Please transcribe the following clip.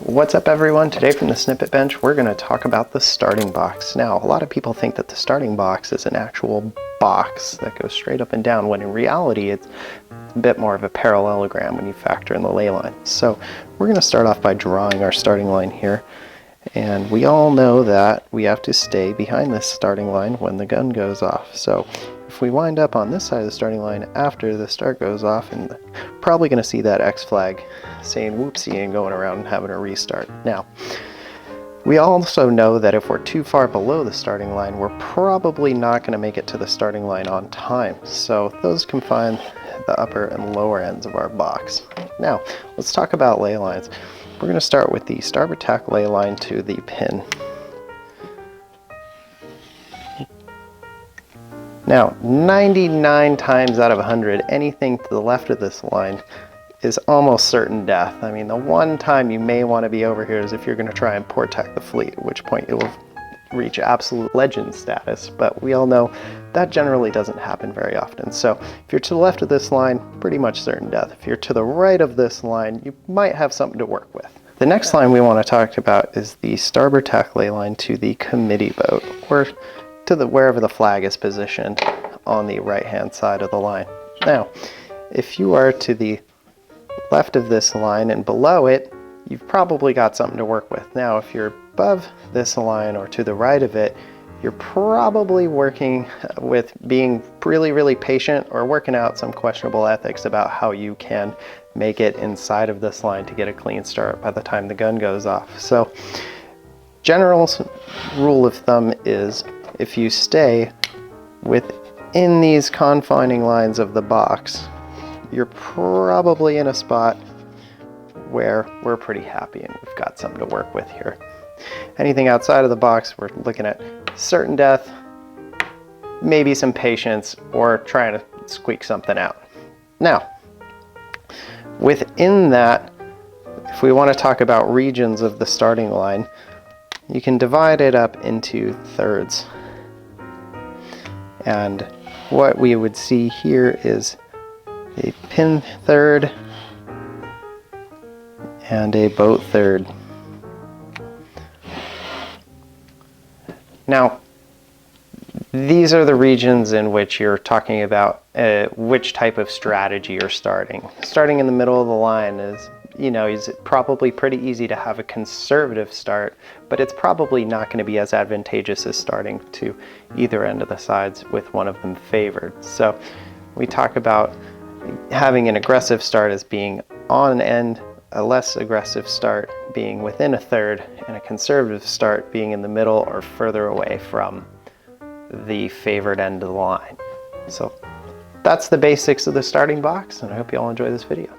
What's up everyone? Today from the Snippet Bench we're going to talk about the starting box. Now a lot of people think that the starting box is an actual box that goes straight up and down, when in reality it's a bit more of a parallelogram when you factor in the ley line. So we're going to start off by drawing our starting line here, and we all know that we have to stay behind this starting line when the gun goes off. So if we wind up on this side of the starting line after the start goes off, and probably going to see that X flag saying whoopsie and going around and having a restart. Now, we also know that if we're too far below the starting line, we're probably not going to make it to the starting line on time. So those confine the upper and lower ends of our box. Now, let's talk about ley lines. We're going to start with the starboard tack ley line to the pin. Now, 99 times out of 100, anything to the left of this line is almost certain death. I mean, the one time you may want to be over here is if you're going to try and port tack the fleet, at which point it will reach absolute legend status, but we all know that generally doesn't happen very often. So if you're to the left of this line, pretty much certain death. If you're to the right of this line, you might have something to work with. The next line we want to talk about is the starboard tack ley line to the committee boat, or to the wherever the flag is positioned on the right hand side of the line. Now, if you are to the left of this line and below it, you've probably got something to work with. Now, if you're above this line or to the right of it, you're probably working with being really patient, or working out some questionable ethics about how you can make it inside of this line to get a clean start by the time the gun goes off. So, general rule of thumb is if you stay within these confining lines of the box, you're probably in a spot where we're pretty happy and we've got something to work with here. Anything outside of the box, we're looking at certain death, maybe some patience, or trying to squeak something out. Now, within that, if we want to talk about regions of the starting line, you can divide it up into thirds. And what we would see here is a pin third and a boat third. Now, these are the regions in which you're talking about which type of strategy you're starting. Starting in the middle of the line is probably pretty easy to have a conservative start, but it's probably not going to be as advantageous as starting to either end of the sides with one of them favored. So we talk about having an aggressive start as being on an end, a less aggressive start being within a third, and a conservative start being in the middle or further away from the favored end of the line. So that's the basics of the starting box, and I hope you all enjoy this video.